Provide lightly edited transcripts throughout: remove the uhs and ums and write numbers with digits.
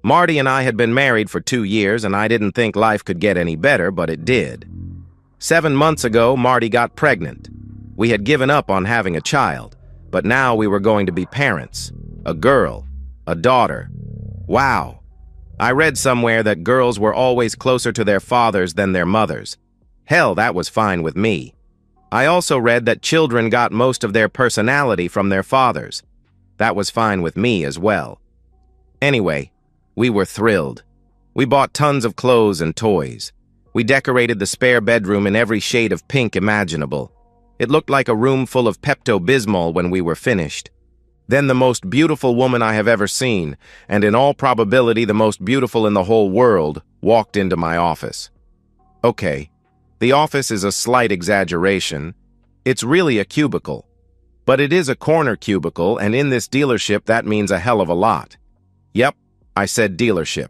Marty and I had been married for 2 years, and I didn't think life could get any better, but it did. 7 months ago, Marty got pregnant. We had given up on having a child, but now we were going to be parents. A girl, a daughter. Wow. I read somewhere that girls were always closer to their fathers than their mothers. Hell, that was fine with me. I also read that children got most of their personality from their fathers. That was fine with me as well. Anyway, we were thrilled. We bought tons of clothes and toys. We decorated the spare bedroom in every shade of pink imaginable. It looked like a room full of Pepto-Bismol when we were finished. Then the most beautiful woman I have ever seen, and in all probability the most beautiful in the whole world, walked into my office. Okay, the office is a slight exaggeration. It's really a cubicle. But it is a corner cubicle, and in this dealership that means a hell of a lot. Yep, I said dealership.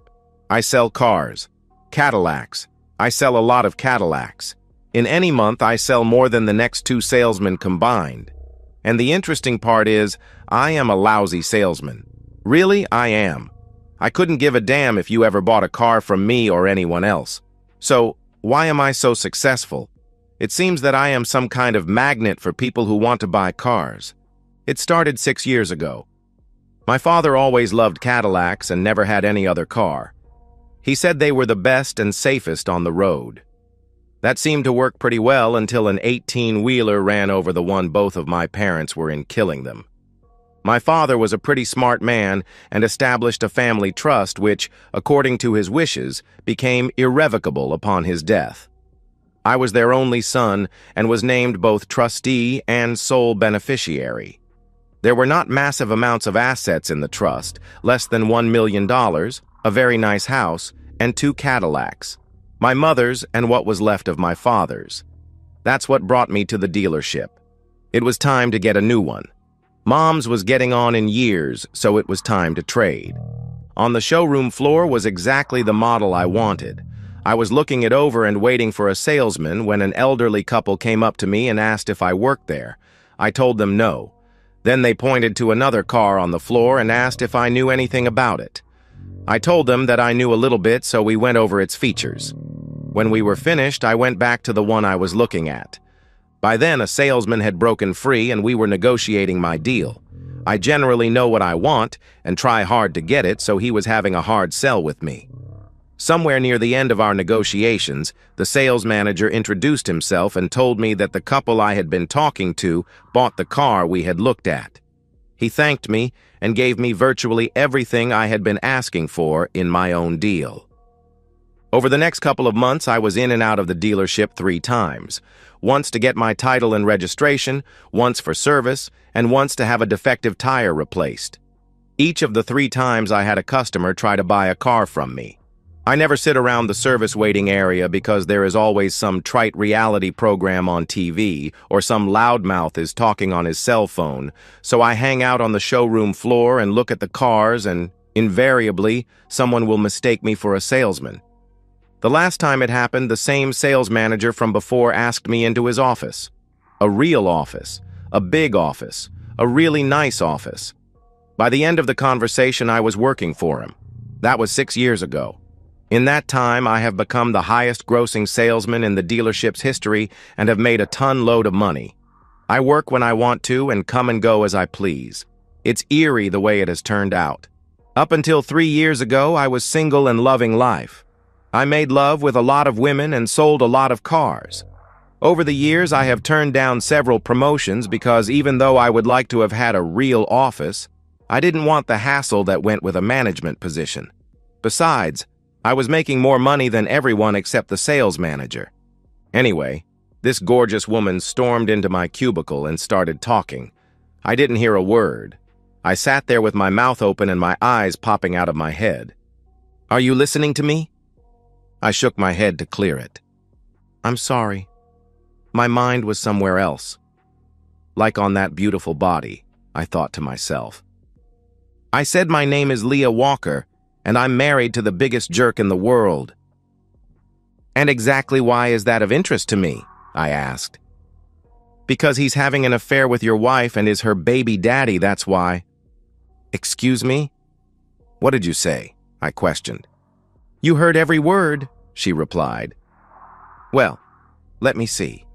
I sell cars. Cadillacs. I sell a lot of Cadillacs. In any month, I sell more than the next 2 salesmen combined. And the interesting part is, I am a lousy salesman. Really, I am. I couldn't give a damn if you ever bought a car from me or anyone else. So, why am I so successful? It seems that I am some kind of magnet for people who want to buy cars. It started 6 years ago. My father always loved Cadillacs and never had any other car. He said they were the best and safest on the road. That seemed to work pretty well until an 18-wheeler ran over the one both of my parents were in, killing them. My father was a pretty smart man and established a family trust which, according to his wishes, became irrevocable upon his death. I was their only son and was named both trustee and sole beneficiary. There were not massive amounts of assets in the trust, less than $1 million, a very nice house, and 2 Cadillacs. My mother's and what was left of my father's. That's what brought me to the dealership. It was time to get a new one. Mom's was getting on in years, so it was time to trade. On the showroom floor was exactly the model I wanted. I was looking it over and waiting for a salesman when an elderly couple came up to me and asked if I worked there. I told them no. Then they pointed to another car on the floor and asked if I knew anything about it. I told them that I knew a little bit, so we went over its features. When we were finished, I went back to the one I was looking at. By then, a salesman had broken free and we were negotiating my deal. I generally know what I want and try hard to get it, so he was having a hard sell with me. Somewhere near the end of our negotiations, the sales manager introduced himself and told me that the couple I had been talking to bought the car we had looked at. He thanked me and gave me virtually everything I had been asking for in my own deal. Over the next couple of months, I was in and out of the dealership 3 times. Once to get my title and registration, once for service, and once to have a defective tire replaced. Each of the 3 times I had a customer try to buy a car from me. I never sit around the service waiting area because there is always some trite reality program on TV or some loudmouth is talking on his cell phone, so I hang out on the showroom floor and look at the cars, and invariably, someone will mistake me for a salesman. The last time it happened, the same sales manager from before asked me into his office. A real office, a big office, a really nice office. By the end of the conversation, I was working for him. That was 6 years ago. In that time, I have become the highest-grossing salesman in the dealership's history and have made a ton-load of money. I work when I want to and come and go as I please. It's eerie the way it has turned out. Up until 3 years ago, I was single and loving life. I made love with a lot of women and sold a lot of cars. Over the years, I have turned down several promotions because even though I would like to have had a real office, I didn't want the hassle that went with a management position. Besides, I was making more money than everyone except the sales manager. Anyway, this gorgeous woman stormed into my cubicle and started talking. I didn't hear a word. I sat there with my mouth open and my eyes popping out of my head. "Are you listening to me?" I shook my head to clear it. "I'm sorry. My mind was somewhere else. Like on that beautiful body," I thought to myself. "I said my name is Leah Walker, and I'm married to the biggest jerk in the world." "And exactly why is that of interest to me?" I asked. "Because he's having an affair with your wife and is her baby daddy, that's why." "Excuse me? What did you say?" I questioned. You heard every word, she replied. Well, let me see.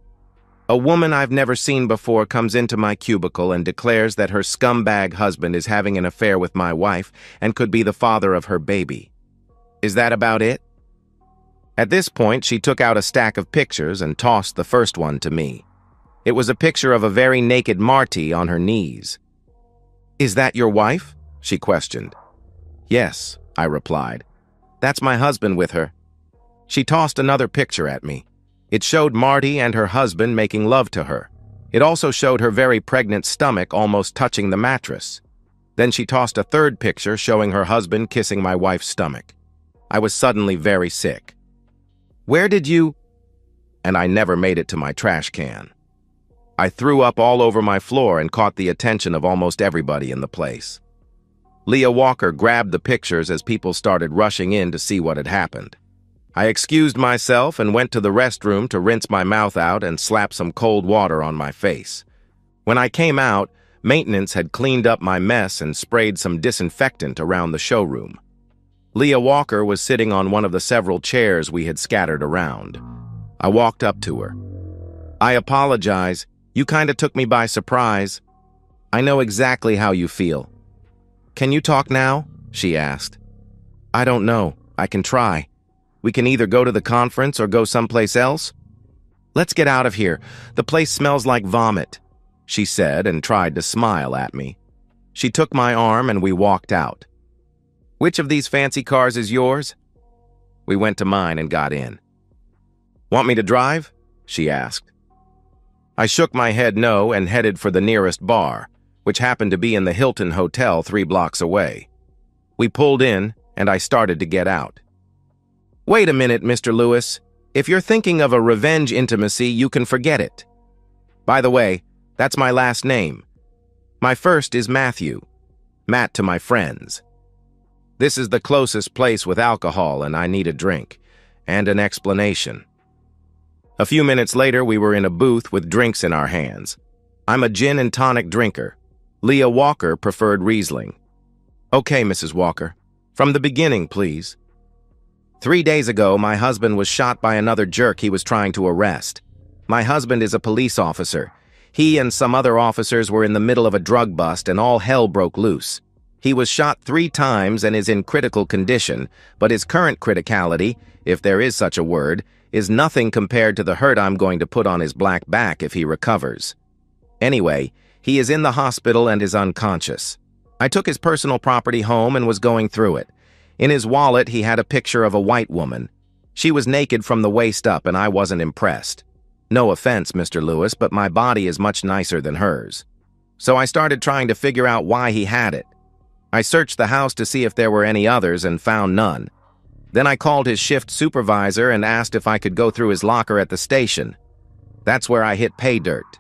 A woman I've never seen before comes into my cubicle and declares that her scumbag husband is having an affair with my wife and could be the father of her baby. Is that about it? At this point, she took out a stack of pictures and tossed the first one to me. It was a picture of a very naked Marty on her knees. Is that your wife? She questioned. Yes, I replied. That's my husband with her. She tossed another picture at me. It showed Marty and her husband making love to her. It also showed her very pregnant stomach almost touching the mattress. Then she tossed a third picture showing her husband kissing my wife's stomach. I was suddenly very sick. Where did you... And I never made it to my trash can. I threw up all over my floor and caught the attention of almost everybody in the place. Leah Walker grabbed the pictures as people started rushing in to see what had happened. I excused myself and went to the restroom to rinse my mouth out and slap some cold water on my face. When I came out, maintenance had cleaned up my mess and sprayed some disinfectant around the showroom. Leah Walker was sitting on one of the several chairs we had scattered around. I walked up to her. I apologize. You kinda took me by surprise. I know exactly how you feel. Can you talk now? She asked. I don't know. I can try. We can either go to the conference or go someplace else. Let's get out of here. The place smells like vomit, she said and tried to smile at me. She took my arm and we walked out. Which of these fancy cars is yours? We went to mine and got in. Want me to drive? She asked. I shook my head no and headed for the nearest bar, which happened to be in the Hilton Hotel 3 blocks away. We pulled in and I started to get out. Wait a minute, Mr. Lewis. If you're thinking of a revenge intimacy, you can forget it. By the way, that's my last name. My first is Matthew. Matt to my friends. This is the closest place with alcohol and I need a drink. And an explanation. A few minutes later, we were in a booth with drinks in our hands. I'm a gin and tonic drinker. Leah Walker preferred Riesling. Okay, Mrs. Walker. From the beginning, please. 3 days ago, my husband was shot by another jerk he was trying to arrest. My husband is a police officer. He and some other officers were in the middle of a drug bust and all hell broke loose. He was shot 3 times and is in critical condition, but his current criticality, if there is such a word, is nothing compared to the hurt I'm going to put on his black back if he recovers. Anyway, he is in the hospital and is unconscious. I took his personal property home and was going through it. In his wallet, he had a picture of a white woman. She was naked from the waist up, and I wasn't impressed. No offense, Mr. Lewis, but my body is much nicer than hers. So I started trying to figure out why he had it. I searched the house to see if there were any others and found none. Then I called his shift supervisor and asked if I could go through his locker at the station. That's where I hit pay dirt.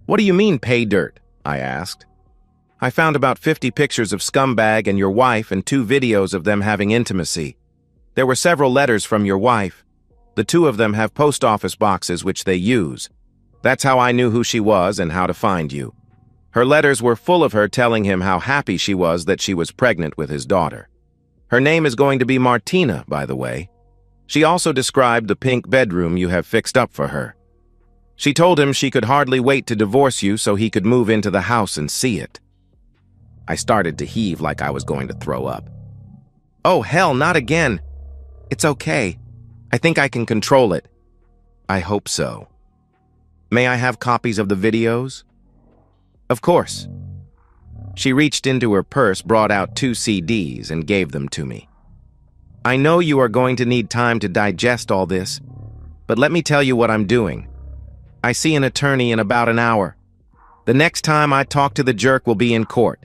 What do you mean, pay dirt? I asked. I found about 50 pictures of Scumbag and your wife and 2 videos of them having intimacy. There were several letters from your wife. The 2 of them have post office boxes which they use. That's how I knew who she was and how to find you. Her letters were full of her telling him how happy she was that she was pregnant with his daughter. Her name is going to be Martina, by the way. She also described the pink bedroom you have fixed up for her. She told him she could hardly wait to divorce you so he could move into the house and see it. I started to heave like I was going to throw up. Oh, hell, not again. It's okay. I think I can control it. I hope so. May I have copies of the videos? Of course. She reached into her purse, brought out 2 CDs, and gave them to me. I know you are going to need time to digest all this, but let me tell you what I'm doing. I see an attorney in about an hour. The next time I talk to the jerk will be in court.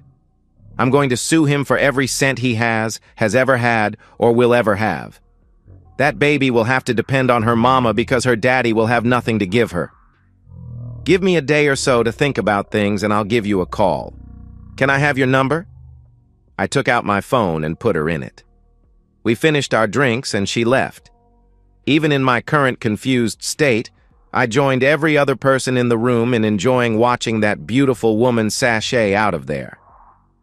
I'm going to sue him for every cent he has ever had, or will ever have. That baby will have to depend on her mama because her daddy will have nothing to give her. Give me a day or so to think about things and I'll give you a call. Can I have your number? I took out my phone and put her in it. We finished our drinks and she left. Even in my current confused state, I joined every other person in the room in enjoying watching that beautiful woman sashay out of there.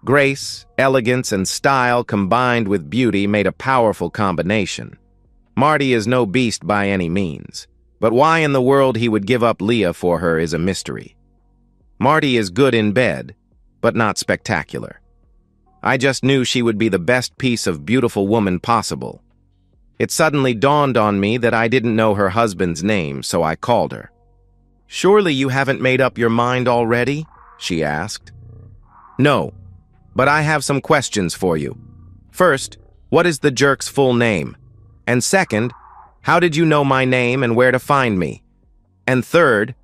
Grace, elegance, and style combined with beauty made a powerful combination. Marty is no beast by any means, but why in the world he would give up Leah for her is a mystery. Marty is good in bed, but not spectacular. I just knew she would be the best piece of beautiful woman possible. It suddenly dawned on me that I didn't know her husband's name, so I called her. "Surely you haven't made up your mind already?" she asked. "No, but I have some questions for you. First, what is the jerk's full name? And second, how did you know my name and where to find me? And third,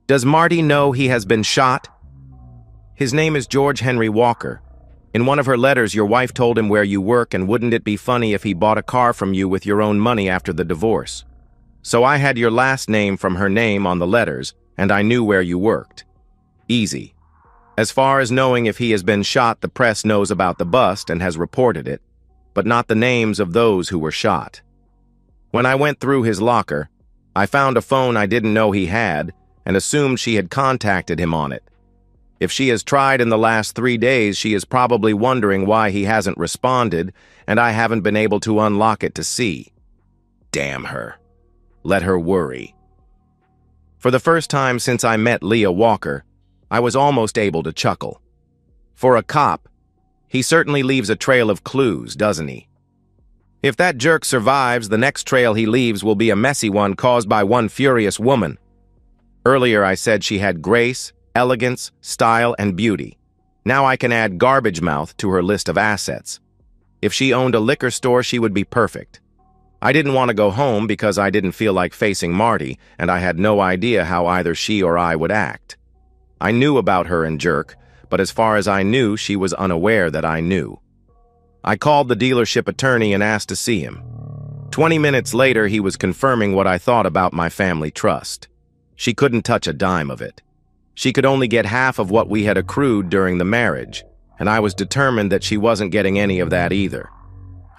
does Marty know he has been shot?" "His name is George Henry Walker. In one of her letters, your wife told him where you work, and wouldn't it be funny if he bought a car from you with your own money after the divorce? So I had your last name from her name on the letters, and I knew where you worked. Easy. As far as knowing if he has been shot, the press knows about the bust and has reported it, but not the names of those who were shot. When I went through his locker, I found a phone I didn't know he had and assumed she had contacted him on it. If she has tried in the last 3 days, she is probably wondering why he hasn't responded, and I haven't been able to unlock it to see. Damn her. Let her worry. For the first time since I met Leah Walker, I was almost able to chuckle. For a cop, he certainly leaves a trail of clues, doesn't he? If that jerk survives, the next trail he leaves will be a messy one caused by one furious woman. Earlier I said she had grace, elegance, style, and beauty. Now I can add garbage mouth to her list of assets. If she owned a liquor store, she would be perfect. I didn't want to go home because I didn't feel like facing Marty, and I had no idea how either she or I would act. I knew about her and Jerk, but as far as I knew, she was unaware that I knew. I called the dealership attorney and asked to see him. 20 minutes later, he was confirming what I thought about my family trust. She couldn't touch a dime of it. She could only get half of what we had accrued during the marriage, and I was determined that she wasn't getting any of that either.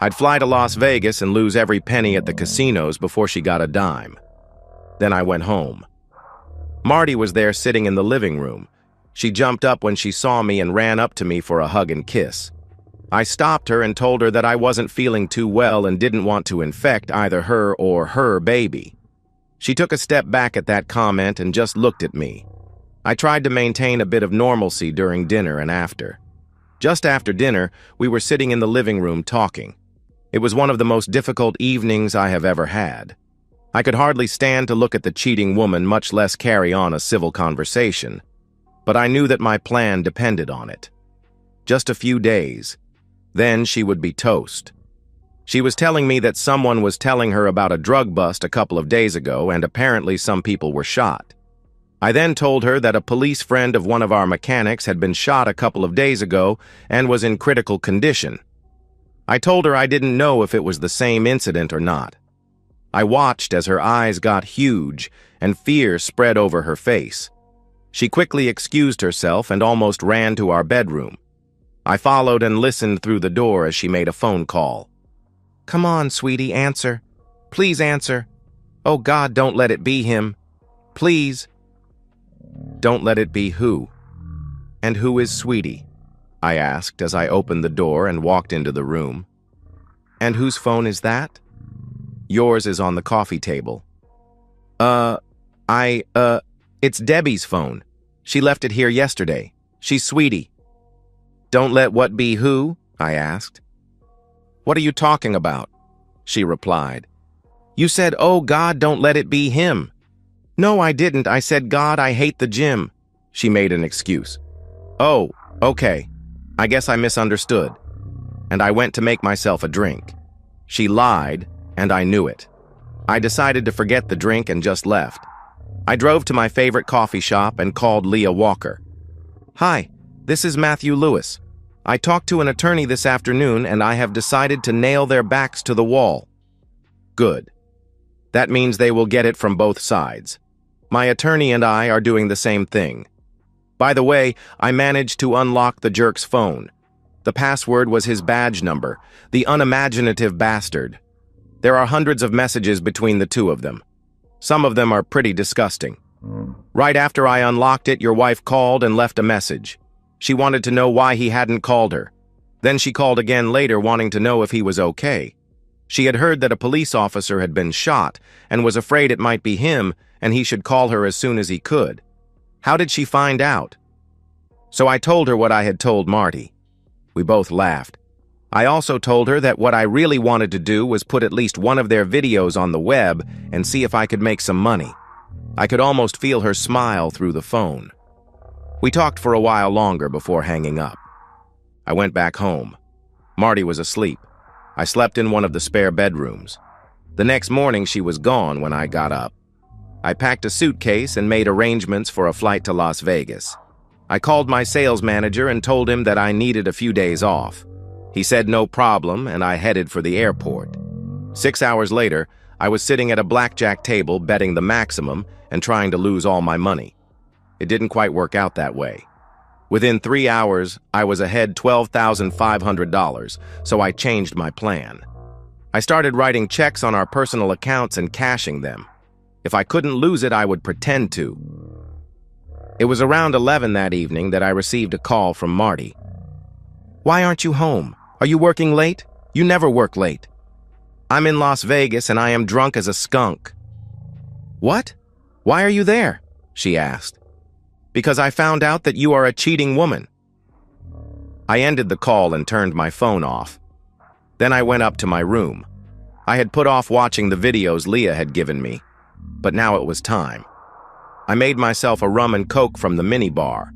I'd fly to Las Vegas and lose every penny at the casinos before she got a dime. Then I went home. Marty was there sitting in the living room. She jumped up when she saw me and ran up to me for a hug and kiss. I stopped her and told her that I wasn't feeling too well and didn't want to infect either her or her baby. She took a step back at that comment and just looked at me. I tried to maintain a bit of normalcy during dinner and after. Just after dinner, we were sitting in the living room talking. It was one of the most difficult evenings I have ever had. I could hardly stand to look at the cheating woman, much less carry on a civil conversation. But I knew that my plan depended on it. Just a few days. Then she would be toast. She was telling me that someone was telling her about a drug bust a couple of days ago, and apparently some people were shot. I then told her that a police friend of one of our mechanics had been shot a couple of days ago and was in critical condition. I told her I didn't know if it was the same incident or not. I watched as her eyes got huge and fear spread over her face. She quickly excused herself and almost ran to our bedroom. I followed and listened through the door as she made a phone call. "Come on, sweetie, answer. Please answer. Oh God, don't let it be him. Please." "Don't let it be who?" "And who is Sweetie?" I asked as I opened the door and walked into the room. "And whose phone is that?" "Yours is on the coffee table." It's Debbie's phone. She left it here yesterday. She's Sweetie." "Don't let what be who?" I asked. "What are you talking about?" she replied. "You said, oh God, don't let it be him." "No, I didn't. I said, God, I hate the gym." She made an excuse. "Oh, okay. I guess I misunderstood." And I went to make myself a drink. She lied, and I knew it. I decided to forget the drink and just left. I drove to my favorite coffee shop and called Leah Walker. "Hi, this is Matthew Lewis. I talked to an attorney this afternoon, and I have decided to nail their backs to the wall." "Good. That means they will get it from both sides. My attorney and I are doing the same thing. By the way, I managed to unlock the jerk's phone. The password was his badge number, the unimaginative bastard. There are hundreds of messages between the two of them. Some of them are pretty disgusting. Right after I unlocked it, your wife called and left a message. She wanted to know why he hadn't called her. Then she called again later wanting to know if he was okay. She had heard that a police officer had been shot and was afraid it might be him and he should call her as soon as he could. How did she find out? So I told her what I had told Marty. We both laughed. I also told her that what I really wanted to do was put at least one of their videos on the web and see if I could make some money. I could almost feel her smile through the phone. We talked for a while longer before hanging up. I went back home. Marty was asleep. I slept in one of the spare bedrooms. The next morning she was gone when I got up. I packed a suitcase and made arrangements for a flight to Las Vegas. I called my sales manager and told him that I needed a few days off. He said no problem, and I headed for the airport. 6 hours later, I was sitting at a blackjack table betting the maximum and trying to lose all my money. It didn't quite work out that way. Within 3 hours, I was ahead $12,500, so I changed my plan. I started writing checks on our personal accounts and cashing them. If I couldn't lose it, I would pretend to. It was around 11 that evening that I received a call from Marty. "Why aren't you home? Are you working late? You never work late." "I'm in Las Vegas and I am drunk as a skunk." "What? Why are you there?" she asked. "Because I found out that you are a cheating woman." I ended the call and turned my phone off. Then I went up to my room. I had put off watching the videos Leah had given me, but now it was time. I made myself a rum and coke from the minibar.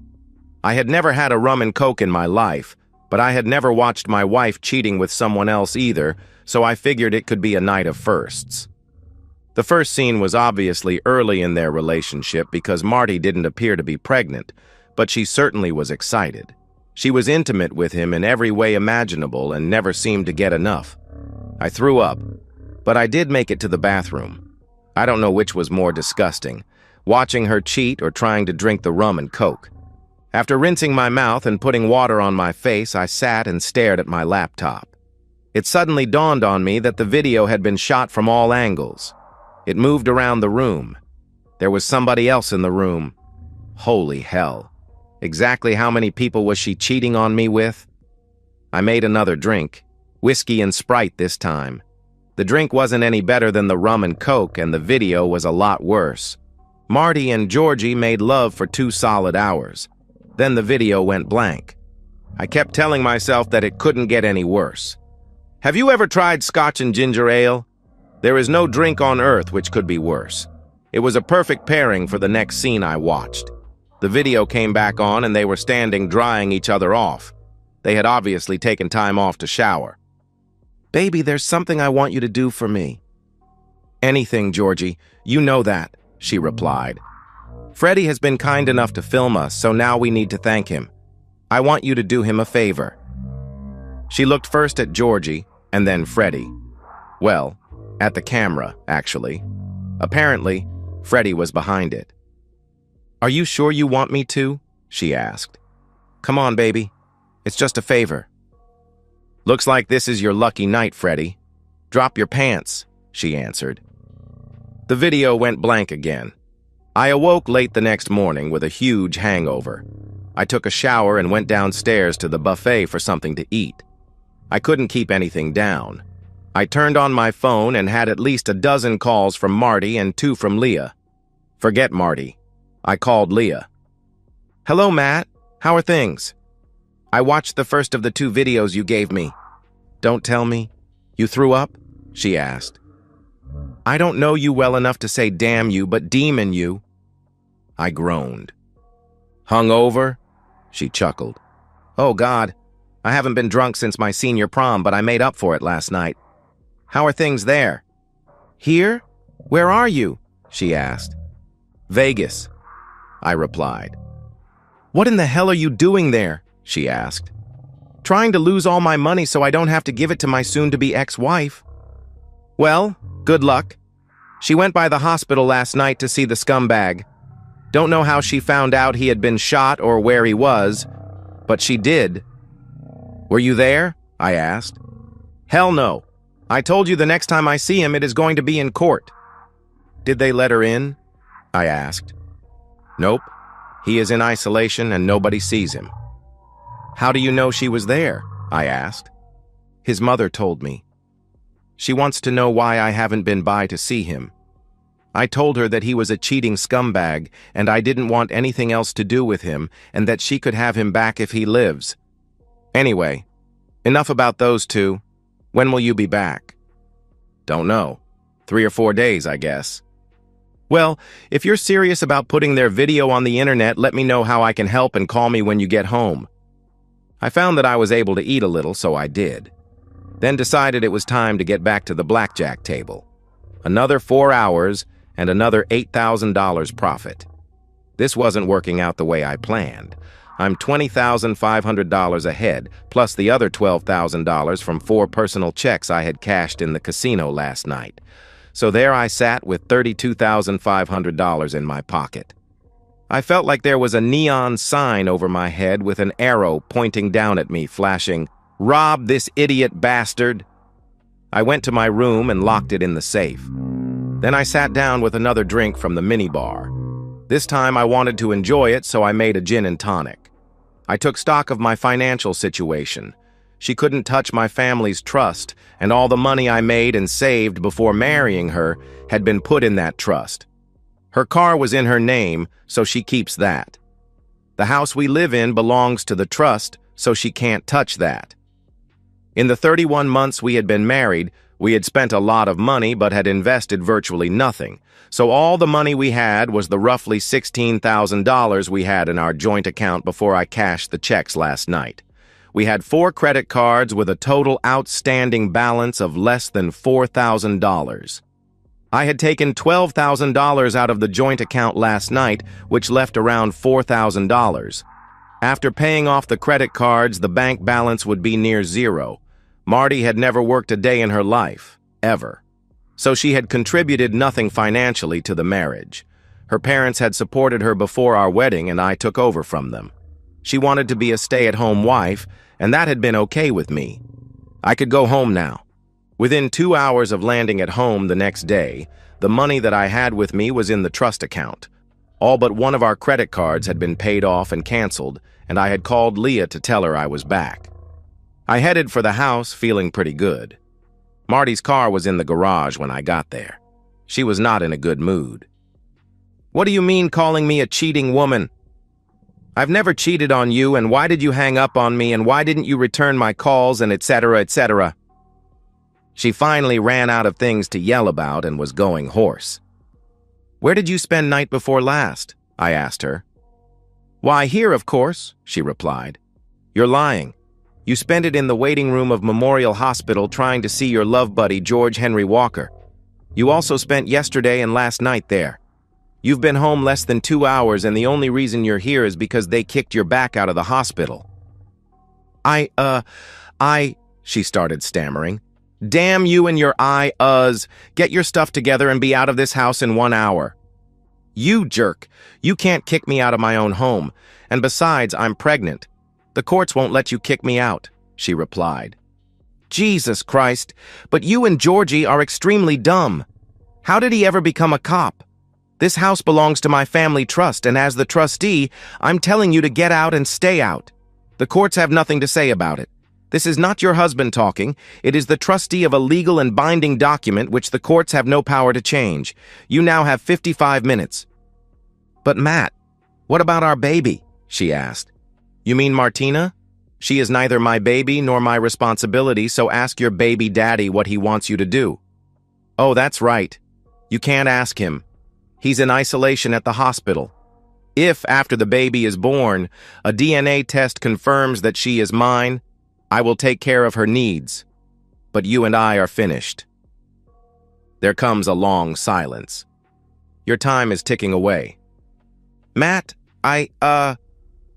I had never had a rum and coke in my life, but I had never watched my wife cheating with someone else either, so I figured it could be a night of firsts. The first scene was obviously early in their relationship because Marty didn't appear to be pregnant, but she certainly was excited. She was intimate with him in every way imaginable and never seemed to get enough. I threw up, but I did make it to the bathroom. I don't know which was more disgusting, watching her cheat or trying to drink the rum and coke. After rinsing my mouth and putting water on my face, I sat and stared at my laptop. It suddenly dawned on me that the video had been shot from all angles. It moved around the room. There was somebody else in the room. Holy hell. Exactly how many people was she cheating on me with? I made another drink. Whiskey and Sprite this time. The drink wasn't any better than the rum and coke, and the video was a lot worse. Marty and Georgie made love for 2 solid hours. Then the video went blank. I kept telling myself that it couldn't get any worse. Have you ever tried Scotch and ginger ale? There is no drink on earth which could be worse. It was a perfect pairing for the next scene I watched. The video came back on and they were standing drying each other off. They had obviously taken time off to shower. "Baby, there's something I want you to do for me." "Anything, Georgie. You know that," she replied. "Freddie has been kind enough to film us, so now we need to thank him. I want you to do him a favor." She looked first at Georgie and then Freddie. Well, at the camera, actually. Apparently, Freddie was behind it. "Are you sure you want me to?" she asked. "Come on, baby. It's just a favor." "Looks like this is your lucky night, Freddie. Drop your pants," she answered. The video went blank again. I awoke late the next morning with a huge hangover. I took a shower and went downstairs to the buffet for something to eat. I couldn't keep anything down. I turned on my phone and had at least a dozen calls from Marty and 2 from Leah. Forget Marty. I called Leah. "Hello, Matt. How are things? I watched the first of the 2 videos you gave me." "Don't tell me. You threw up?" she asked. "I don't know you well enough to say damn you, but demon you." I groaned. "Hungover?" She chuckled. "Oh, God. I haven't been drunk since my senior prom, but I made up for it last night. How are things there?" "Here? Where are you?" she asked. "Vegas," I replied. "What in the hell are you doing there?" she asked. "Trying to lose all my money so I don't have to give it to my soon-to-be ex-wife." "Well, good luck. She went by the hospital last night to see the scumbag. Don't know how she found out he had been shot or where he was, but she did." "Were you there?" I asked. "Hell no. I told you the next time I see him it is going to be in court." "Did they let her in?" I asked. "Nope. He is in isolation and nobody sees him." How do you know she was there? I asked. His mother told me. She wants to know why I haven't been by to see him. I told her that he was a cheating scumbag and I didn't want anything else to do with him and that she could have him back if he lives. Anyway, enough about those two. When will you be back? Don't know. 3 or 4 days, I guess. Well, if you're serious about putting their video on the internet, let me know how I can help and call me when you get home. I found that I was able to eat a little, so I did. Then decided it was time to get back to the blackjack table. Another 4 hours and another $8,000 profit. This wasn't working out the way I planned. I'm $20,500 ahead, plus the other $12,000 from 4 personal checks I had cashed in the casino last night. So there I sat with $32,500 in my pocket. I felt like there was a neon sign over my head with an arrow pointing down at me, flashing, "Rob this idiot bastard." I went to my room and locked it in the safe. Then I sat down with another drink from the minibar. This time I wanted to enjoy it, so I made a gin and tonic. I took stock of my financial situation. She couldn't touch my family's trust, and all the money I made and saved before marrying her had been put in that trust. Her car was in her name, so she keeps that. The house we live in belongs to the trust, so she can't touch that. In the 31 months we had been married, we had spent a lot of money but had invested virtually nothing. So all the money we had was the roughly $16,000 we had in our joint account before I cashed the checks last night. We had 4 credit cards with a total outstanding balance of less than $4,000. I had taken $12,000 out of the joint account last night, which left around $4,000. After paying off the credit cards, the bank balance would be near zero. Marty had never worked a day in her life, ever. So she had contributed nothing financially to the marriage. Her parents had supported her before our wedding, and I took over from them. She wanted to be a stay-at-home wife, and that had been okay with me. I could go home now. Within 2 hours of landing at home the next day, the money that I had with me was in the trust account. All but one of our credit cards had been paid off and canceled, and I had called Leah to tell her I was back. I headed for the house feeling pretty good. Marty's car was in the garage when I got there. She was not in a good mood. "What do you mean calling me a cheating woman? I've never cheated on you, and why did you hang up on me, and why didn't you return my calls, and etc., etc." She finally ran out of things to yell about and was going hoarse. "Where did you spend night before last?" I asked her. "Why, here, of course," she replied. "You're lying. You spent it in the waiting room of Memorial Hospital trying to see your love buddy, George Henry Walker. You also spent yesterday and last night there. You've been home less than 2 hours, and the only reason you're here is because they kicked your back out of the hospital." She started stammering. "Damn you and your Get your stuff together and be out of this house in 1 hour." "You jerk. You can't kick me out of my own home. And besides, I'm pregnant. The courts won't let you kick me out," she replied. "Jesus Christ, but you and Georgie are extremely dumb. How did he ever become a cop? This house belongs to my family trust, and as the trustee, I'm telling you to get out and stay out. The courts have nothing to say about it. This is not your husband talking. It is the trustee of a legal and binding document which the courts have no power to change. You now have 55 minutes. "But Matt, what about our baby?" she asked. "You mean Martina? She is neither my baby nor my responsibility, so ask your baby daddy what he wants you to do." "Oh, that's right. You can't ask him. He's in isolation at the hospital. If, after the baby is born, a DNA test confirms that she is mine, I will take care of her needs. But you and I are finished." There comes a long silence. Your time is ticking away. "Matt,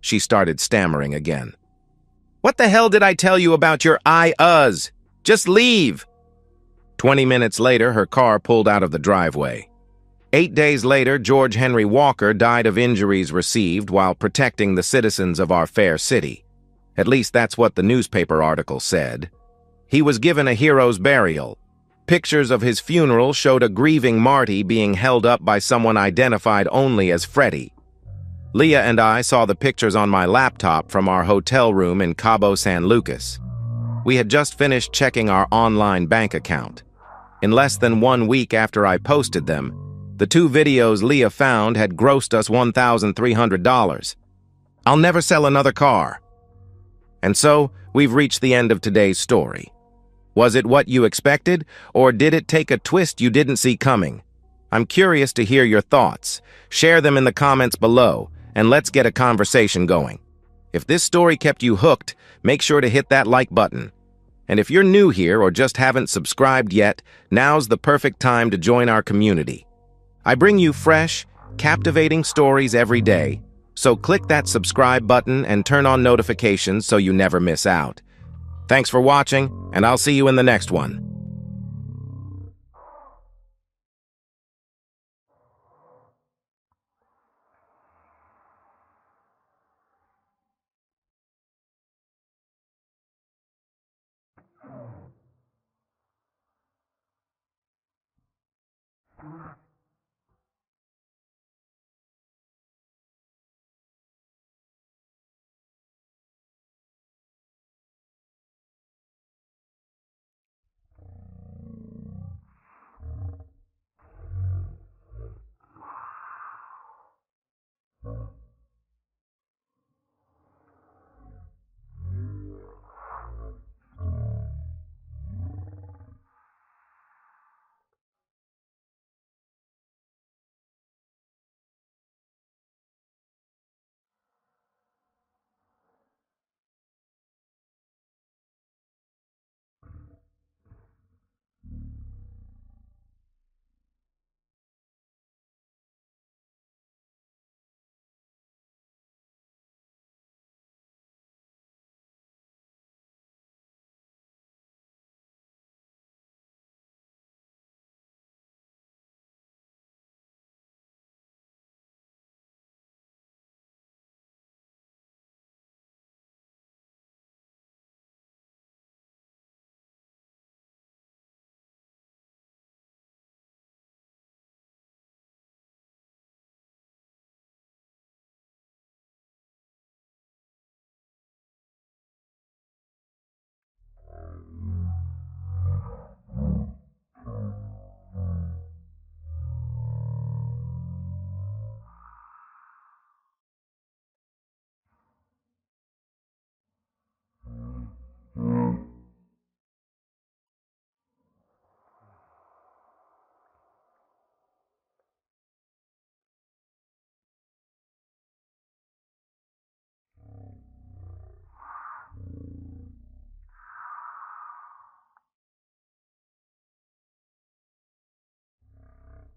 she started stammering again. "What the hell did I tell you about your Just leave!" 20 minutes later, her car pulled out of the driveway. 8 days later, George Henry Walker died of injuries received while protecting the citizens of our fair city. At least that's what the newspaper article said. He was given a hero's burial. Pictures of his funeral showed a grieving Marty being held up by someone identified only as Freddie. Leah and I saw the pictures on my laptop from our hotel room in Cabo San Lucas. We had just finished checking our online bank account. In less than 1 week after I posted them, the 2 videos Leah found had grossed us $1,300. I'll never sell another car. And so, we've reached the end of today's story. Was it what you expected, or did it take a twist you didn't see coming? I'm curious to hear your thoughts. Share them in the comments below, and let's get a conversation going. If this story kept you hooked, make sure to hit that like button. And if you're new here or just haven't subscribed yet, now's the perfect time to join our community. I bring you fresh, captivating stories every day, so click that subscribe button and turn on notifications so you never miss out. Thanks for watching, and I'll see you in the next one.